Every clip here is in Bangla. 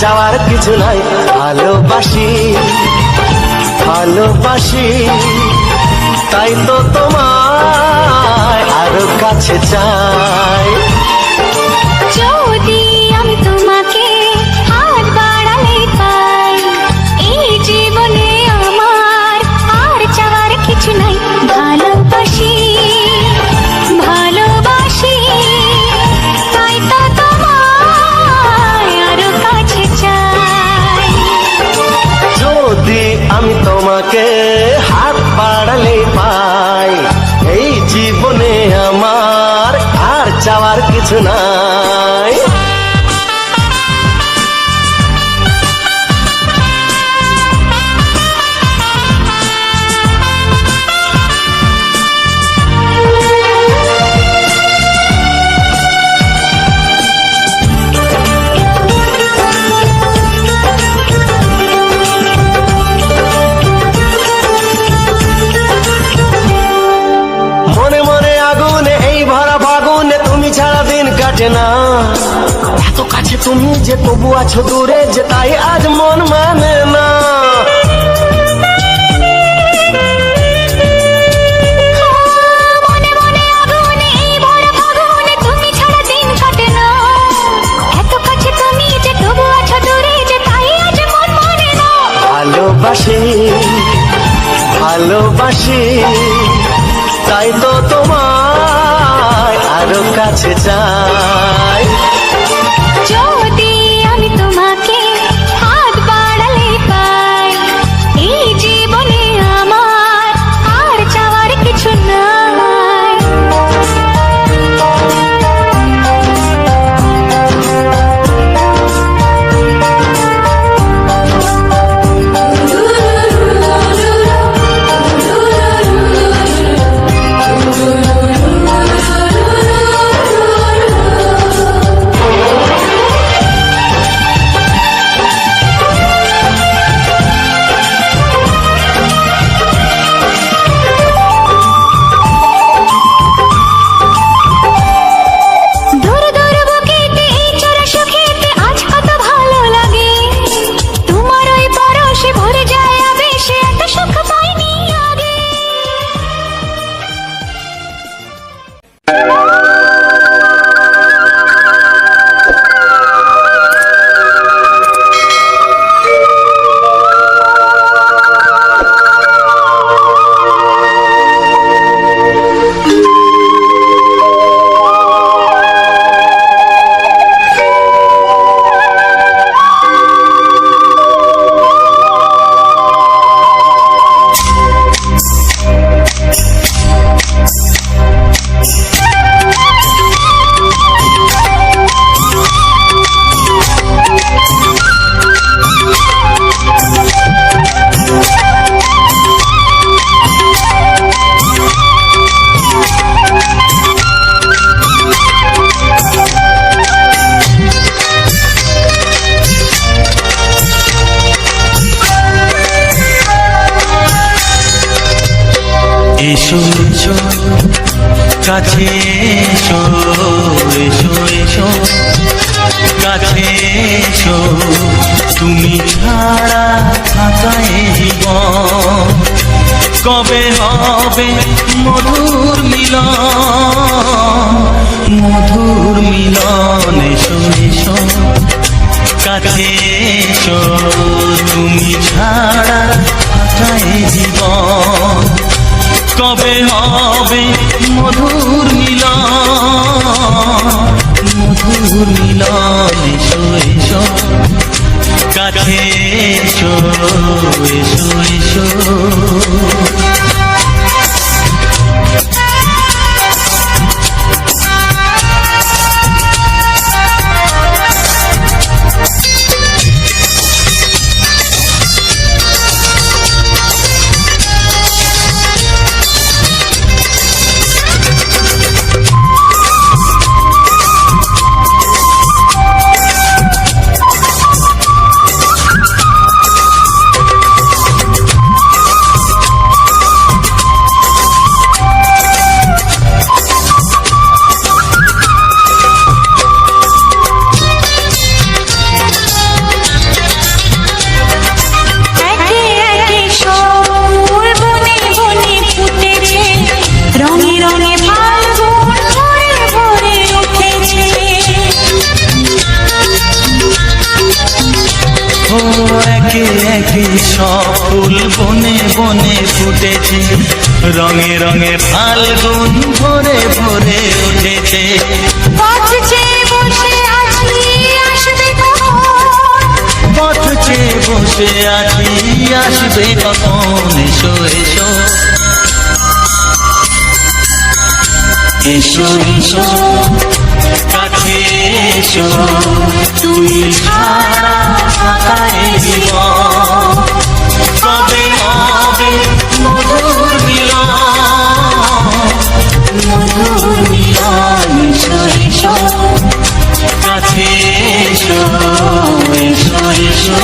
চাওয়ার কিছু নাই। ভালোবাসি ভালোবাসি তাই তো তোমায় আরো কাছে চাই। যদি আমি তোমাকে হাত বাড়ালে পাই, এই জীবনে আমার আর চাওয়ার কিছু নাই। ভালোবাসি ভালোবাসি তাই তো তোমায় আরো কাছে চাই। যদি আমি তোমাকে হাত বাড়ালে পাই, এই জীবনে আমার আর চাওয়ার কিছু নাই। না এত কাছে তুমি যে তবু আছো দূরে, যে তাই আজ মন মানে না। ভালোবাসি ভালোবাসি তাই তো তোমায় আরো কাছে চাই। যদি আমি তোমাকে হাত বাড়ালে পাই, এই জীবনে আমার আর চাওয়ার কিছু নাই। এসো এসো কাছে এসো, এসো এসো কাছে এসো, তুমি ছাড়া থাকায় জীবন কবে হবে মধুর মিলন, মধুর মিলন। এসো এসো কাছে এসো, তুমি ছাড়া থাকায় জীবন কবে হবে মধুর মিলন, মধুর মিলন। এসো এসো কাছে এসো, এসো এসো। সব ফুল বনে বনে ফুটেছে, রঙে রঙে ফাল্গুন ভরে ভরে উঠেছে। পথ চেয়ে বসে আছি আসবে কখন, পথ চেয়ে বসে আছি আসবে কখন। এসো এসো এসো এসো কাছে এসো, তুমি ছাড়া থাকায় জীবন। কবে হবে মধুর মিলন, মধুর মিলন। এসো এসো কাছে এসো, এসো এসো।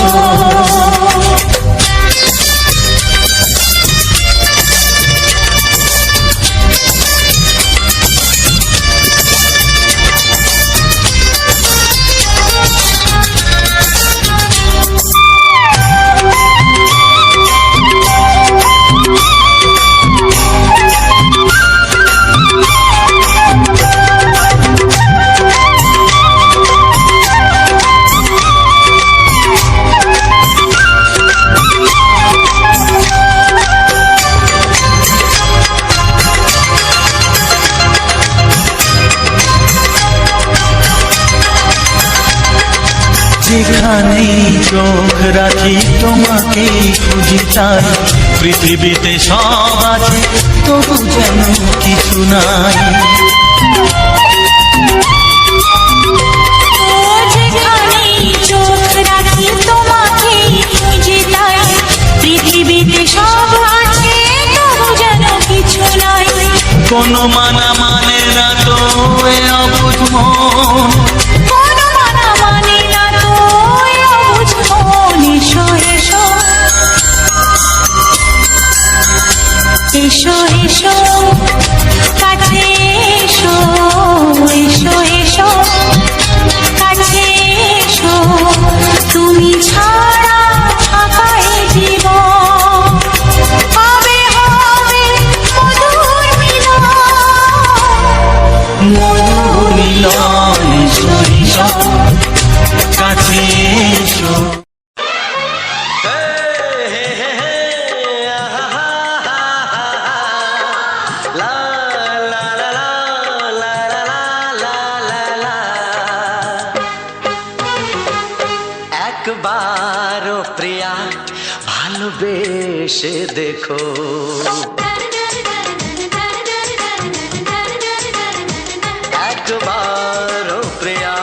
যেখানেই চোখ রাখি তোমাকেই খুঁজি চাই, পৃথিবীতে সব আছে তবু যেন কিছু নাই। যেখানেই চোখ রাখি তোমাকেই খুঁজি তাই, পৃথিবীতে সব আছে তবু যেন কিছু নাই। কোনো মানা মানে না তো এ অবুঝ মন, কোনো মানা মানে না তো এ অবুঝ মন। এসো এসো এসো এসো কাছে এসো, এসো এসো কাছে এসো, তুমি ছাড়া থাকায় জীবন। হবে হবে মধুর মিলন, মধুর মিলন। এসো এসো কাছে এসো। একবারও প্রিয়া ভালোবেসে দেখো, একবারও প্রিয়া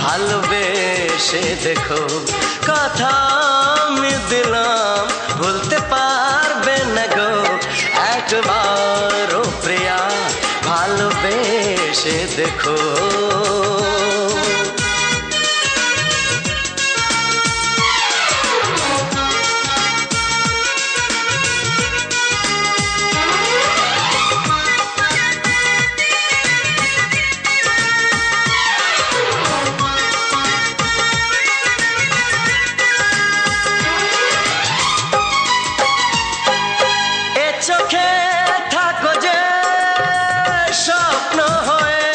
ভালোবেসে দেখো। কথা আমি দিলাম ভুলতে পারবে না গো, একবারও প্রিয়া ভালোবেসে দেখো। চোখে থাকো যে স্বপ্ন হয়ে,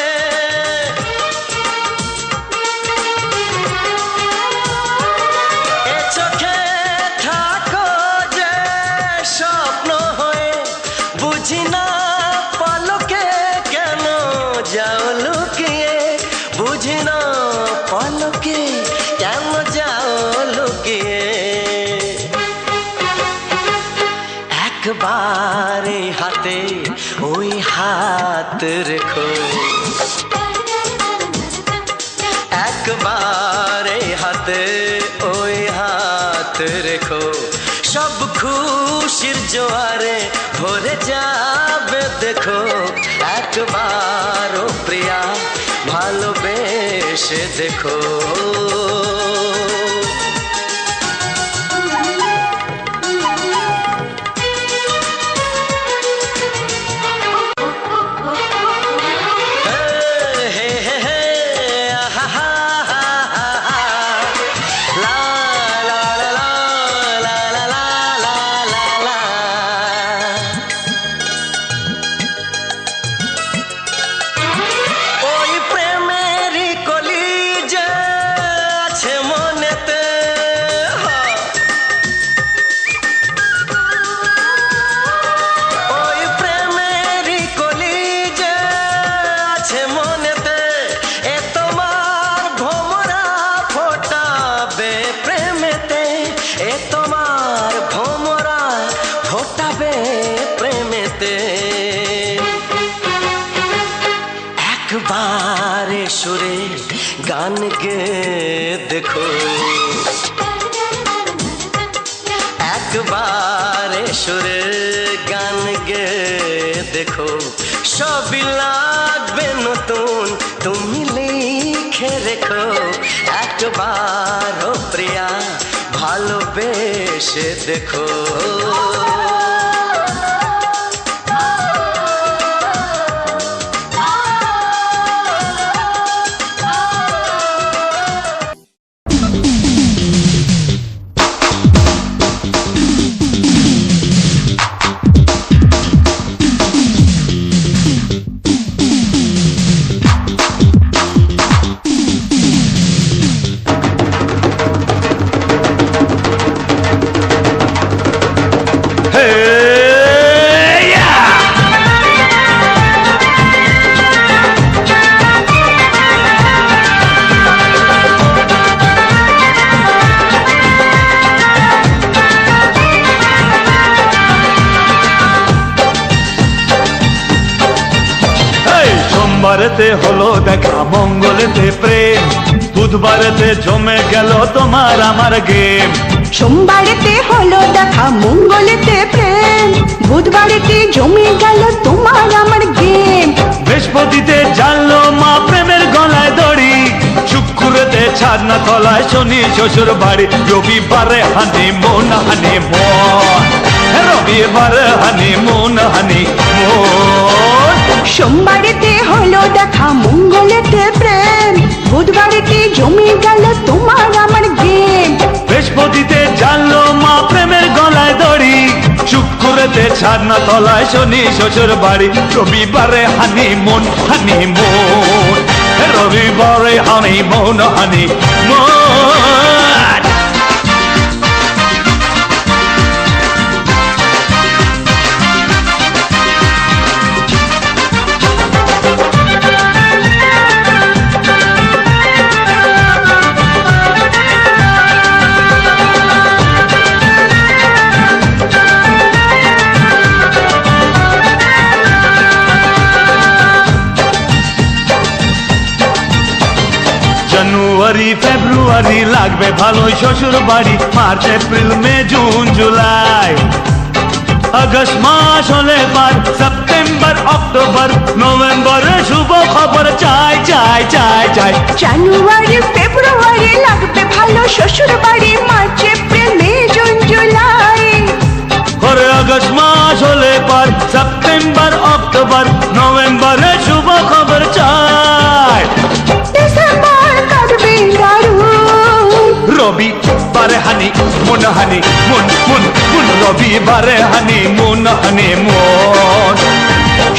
হাতে ওই হাত রেখো, একবার এই হাতে ওই হাত রেখো, সব খুশির জোয়ারে ভরে যাবে দেখো, একবার ও প্রিয়া ভালোবেসে দেখো। একবারে সুরে গান গে দেখো, একবারে সুরে গান গে দেখো, সবই লাগবে নতুন তুমি লিখে রেখো, একবার ও প্রিয়া ভালোবেসে দেখো। সোমবারেতে হলো দেখা, মঙ্গলেতে প্রেম, বুধবারেতে জমে গেল তোমার আমার গেম। সোমবারেতে হলো দেখা, মঙ্গলেতে প্রেম, বুধবারেতে জমে গেল তোমার আমার গেম। বৃহস্পতিতে জানলো মা প্রেমের গলায় দড়ি, শুক্রতে ছাদনা তলায় শনি শ্বশুর বাড়ি, রবিবারে হানিমুন হানিমুন, রবিবারে হানিমুন হানিমুন। সোমবারেতে হলো দেখা, মঙ্গলেতে প্রেম, বুধবারেতে জমে গেল তোমার আমার গেম। বৃহস্পতিতে জানলো মা প্রেমের গলায় দড়ি, শুক্রতে ছাদনা তলায় শনি শ্বশুর বাড়ি, রবিবারে হানিমুন হানিমুন, রবিবারে হানিমুন হানিমুন। জানুয়ারি ফেব্রুয়ারি লাগবে ভালোই শ্বশুর বাড়ি, March April May June July, August মাস হলে পার, সেপ্টেম্বর অক্টোবর নভেম্বরে শুভ খবর চাই চাই চাই চাই। জানুয়ারি ফেব্রুয়ারি লাগবে ভালো শ্বশুর বাড়ি, March April May June July, পরে আগস্ট মাস হলে পার, সেপ্টেম্বর অক্টোবর নভেম্বরে শুভ খবর চাই। ডিসেম্বর কাটবে দারুণ, রবিবারে হানিমুন হানিমুন মুন মুন, রবিবারে হানিমুন হানিমুন।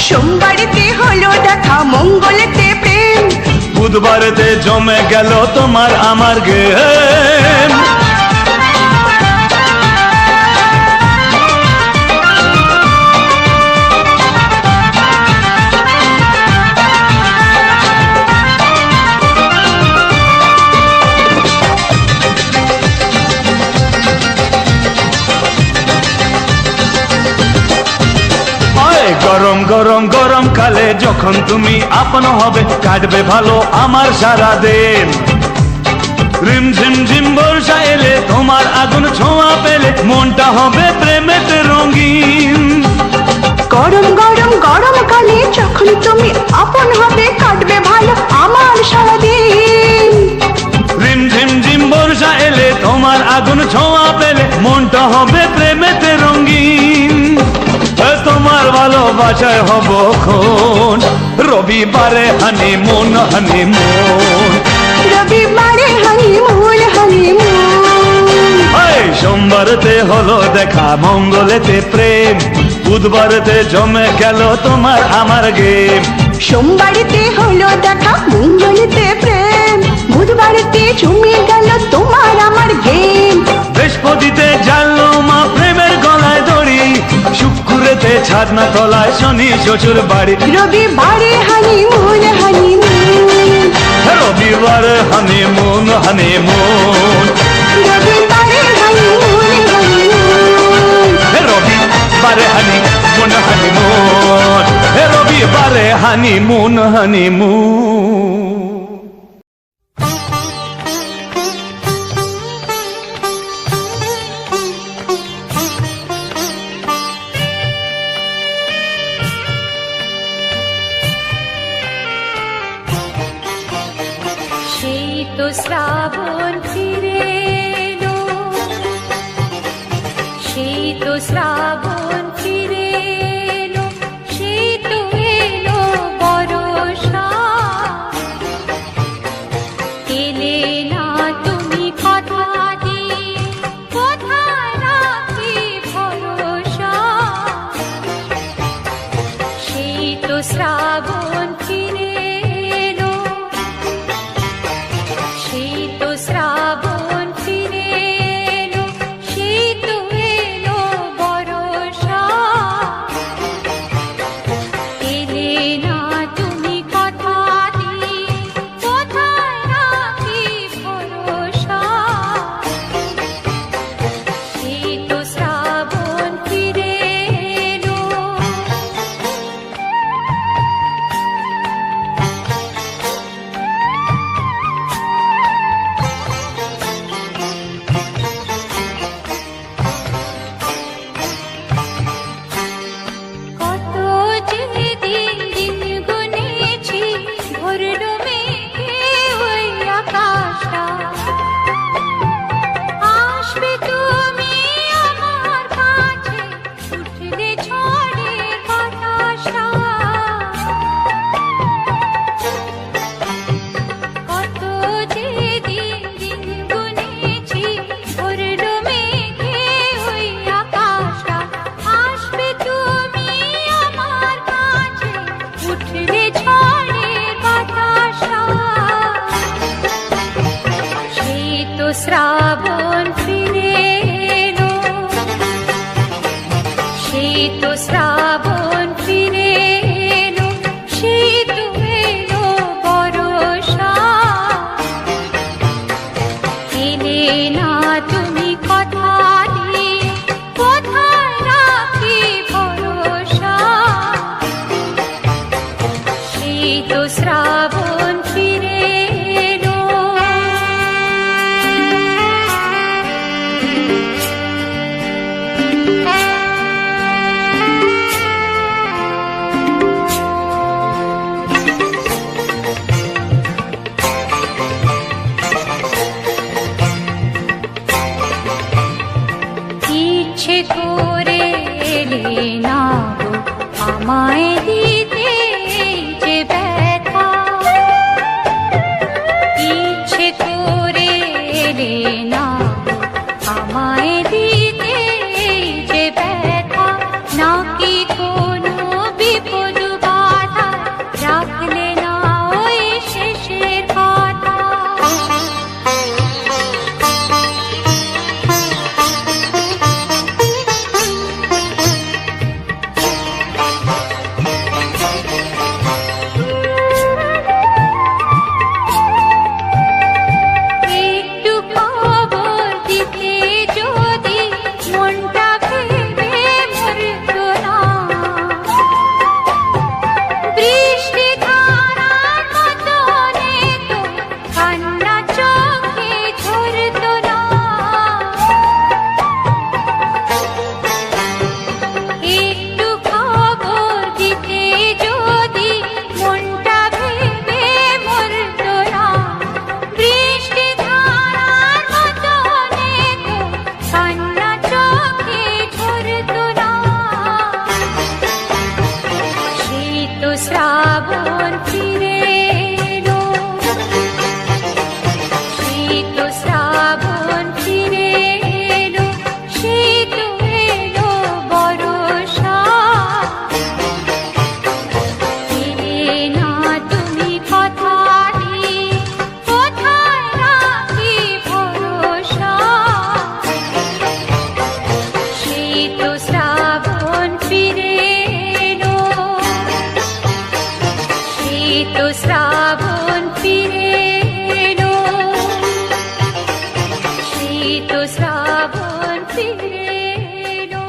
সোমবারেতে হলো দেখা, মঙ্গলেতে প্রেম, বুধবারেতে জমে গেল তোমার আমার গেম। গরম গরম গরম কালে যখন তুমি আপন হবে কাটবে ভালো আমার সারা দিন রিম ঝিম ঝিম বর্ষা এলে তোমার আগুন ছোঁয়া পেলে মনটা হবে প্রেমেতে রঙিন গরম গরম গরম কালে যখন তুমি আপন হবে কাটবে ভালো আমার সারাদিন রিম ঝিম ঝিম বর্ষা এলে তোমার আগুন ছোঁয়া পেলে মনটা হবে প্রেমেতে রঙিন তোমার ভালোবাসায় হব খুন রবিবারে হানিমুন হানিমুন রবিবারে হানিমুন হানিমুন সোমবারতে হলো দেখা মঙ্গলেতে প্রেম বুধবারতে জমে গেল তোমার আমার গেম সোমবারেতে হলো দেখা মঙ্গলেতে প্রেম বুধবারেতে জমে গেল তোমার আমার গেম বৃহস্পতিতে জানলো মা প্রেমের গলায় দড়ি শুক্রেতে ছাদনা তলায় শনি শ্বশুর বাড়ি রবিবারে হানিমুন হানিমুন রবিবারে হানিমুন হানিমুন রবিবারে হানিমুন হানিমুন রবিবারে হানিমুন হানিমুন রবিবারে হানিমুন হানিমুন তো শ্রাবণ ফিরে এলো সেই তো শ্রাবণ ফিরে এলো সেই তো এলো বর্ষা এলে না তুমি কথা দিয়ে কোথায় রাখি ভরসা সেই তো শ্রাবণ ফিরে এলো সেই তো শ্রাবণ ফিরে এলো সেই তো এলো বর্ষা এলে না তুমি কথা দিয়ে কোথায় রাখি ভরসা সেই তো শ্রাবণ ফিরে এলো কত যে দিন দিন গুনেছি ভরল মেঘে ওই আকাশটা আসবে তুমি আমার কাছে উঠলে ঝড়ের বাতাসটা কত যে দিন দিন গুনেছি ভরল মেঘে ওই আকাশটা আসবে তুমি আমার কাছে উঠলে ঝড়ের বাতাসটা সেই তো শ্রাবণ ফিরে এলো সেই তো শ্রাবণ ফিরে এলো সেই তো এলো বর্ষা এলে না তুমি কথা দিয়ে কোথায় রাখি ভরসা সেই তো শ্রাবণ ফিরে এলো ইচ্ছে করে এলে না গো আমায় দিতে এই যে ব্যথা ইচ্ছে করে এলে না গো আমায় দিতে এই যে ব্যথা নাকি কোনো বিপদ বাধা রাখলে না ওই শেষের কথা শ্রাবণ ফিরে এলো, শীত শ্রাবণ ফিরে এলো, শীত এলো বর্ষা। এলে না তুমি কথাটি, কোথায় রাখি ভরসা। শীত শ্রাবণ ফিরে এলো, শীত শ্রাবণ ফিরে এলো, শীত শ্রাবণ ফিরে এলো।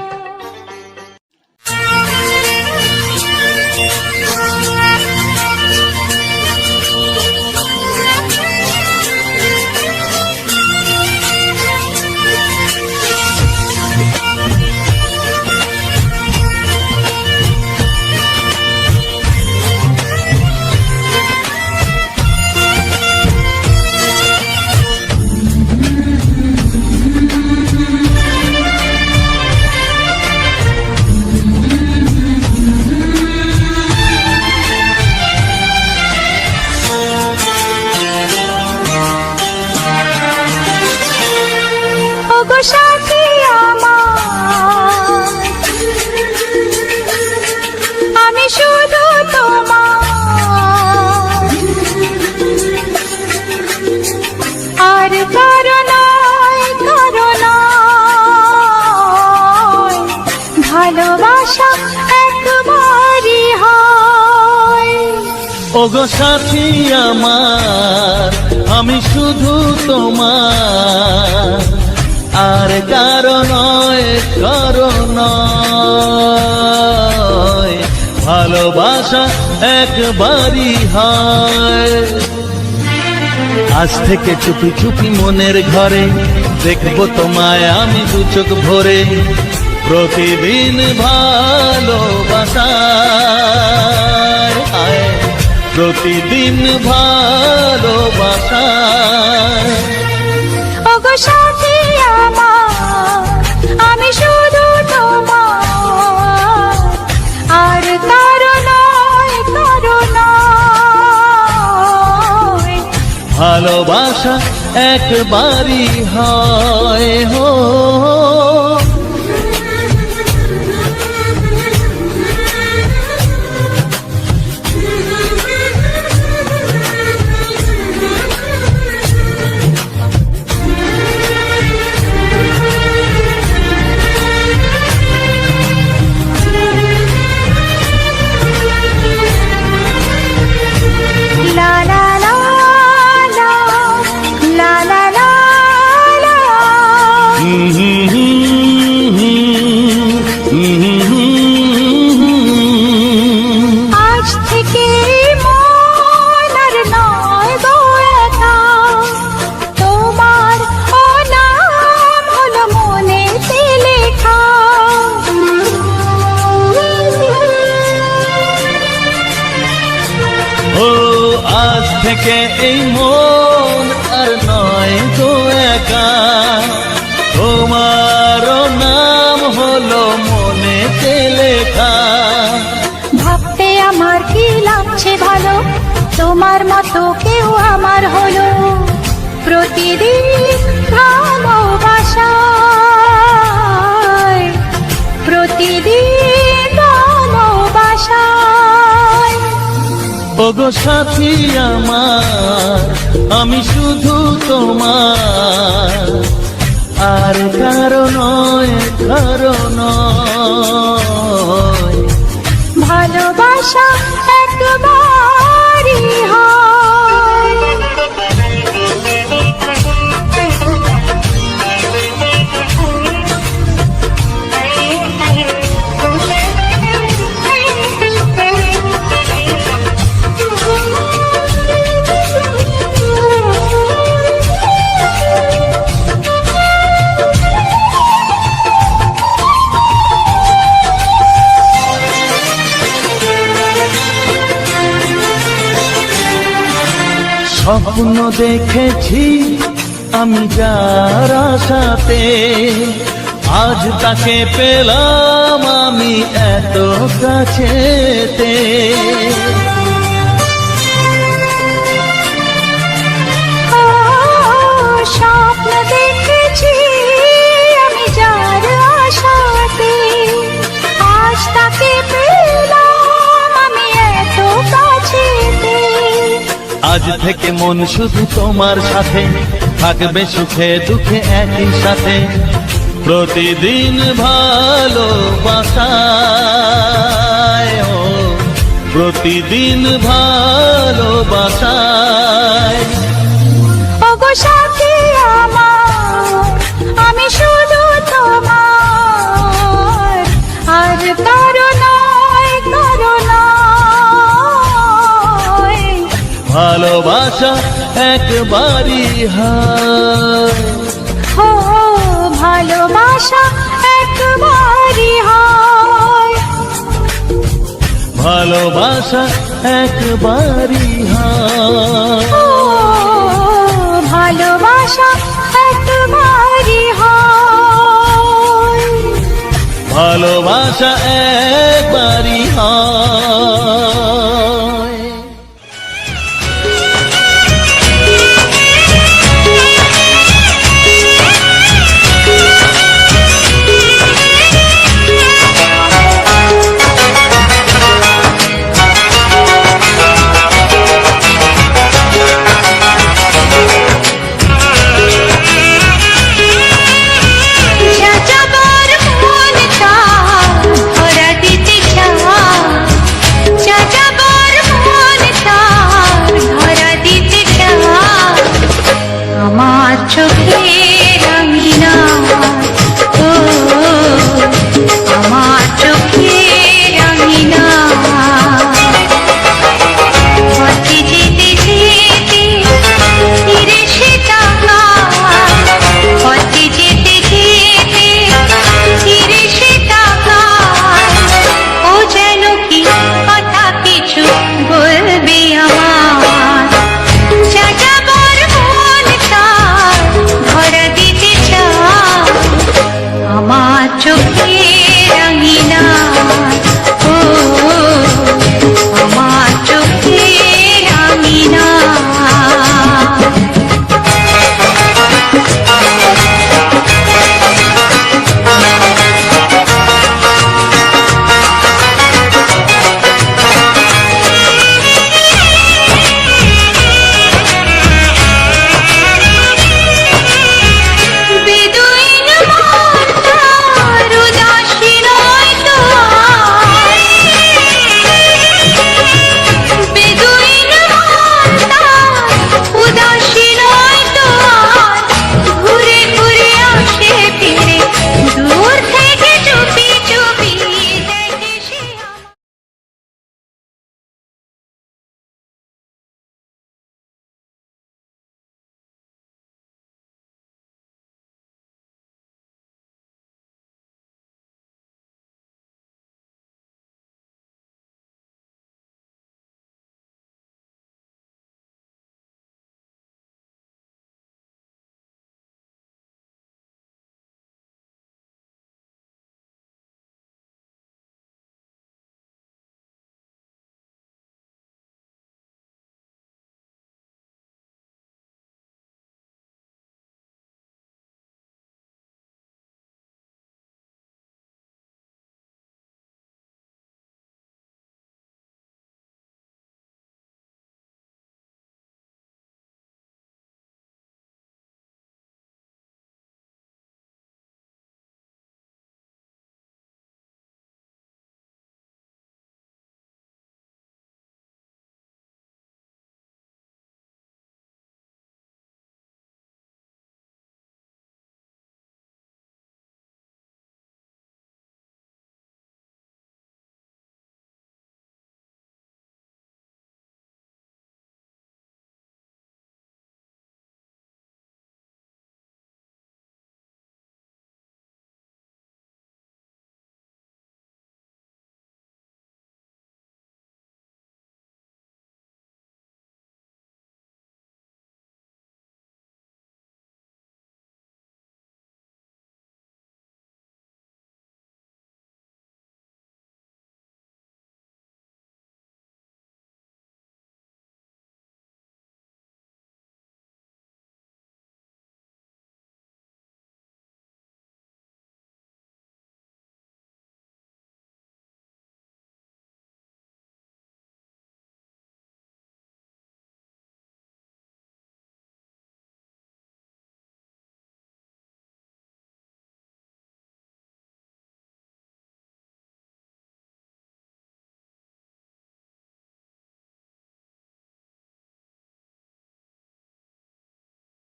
ওগো সাথী আমার, আমি শুধু তোমার, আর কারো নয়, কারো নয়, ভালোবাসা একবারই হয়। ওগো সাথী আমার, আমি শুধু তোমার, আর কারো নয়, কারো নয়, ভালোবাসা একবারই হয়। আজ থেকে চুপি চুপি মনের ঘরে দেখবো তোমায় আমি দু চোখ ভরে, প্রতিদিন ভালোবাসায়, আয় প্রতিদিন ভালোবাসায়। ওগো সাথী আমার, আমি শুধু তোমার, আর কারো নয়, কারো নয়, ভালোবাসা একবারই হয় হো। লা লা লা লা, লা লা লা লা। আজ থেকে মন আর নয় গো একা, তোমার ও নাম হলো মনেতে লেখা। ও আজ থেকে এই মন আর নয় তো একা, তোমার নাম হলো মনেতে লেখা। ভাবতে আমার কি লাগছে ভালো, তোমার মতো কেউ আমার হলো, প্রতিদিন ভালোবাসায়, প্রতিদিন ভালোবাসায়। ওগো সাথী আমার, আমি শুধু তোমার, আর কারো নয়, কারো নয়, ভালোবাসা একবারই হয়। স্বপ্ন দেখেছি আমি যার আশাতে, আজ তাকে পেলাম আমি এত কাছেতে। আজ থেকে মন শুধু তোমার সাথে, থাকবে সুখে দুঃখে একই সাথে, প্রতিদিন ভালোবাসায়, ও প্রতিদিন ভালোবাসায়। ওগো সাথী আমার, আমি শুধু তোমার, আর কারো নয়, কারো নয়। ভালোবাসা একবারই হয়, ও ভালোবাসা একবারই হয়, ভালোবাসা একবারই হয়, ও ভালোবাসা একবারই হয়, ভালোবাসা একবারই হয়।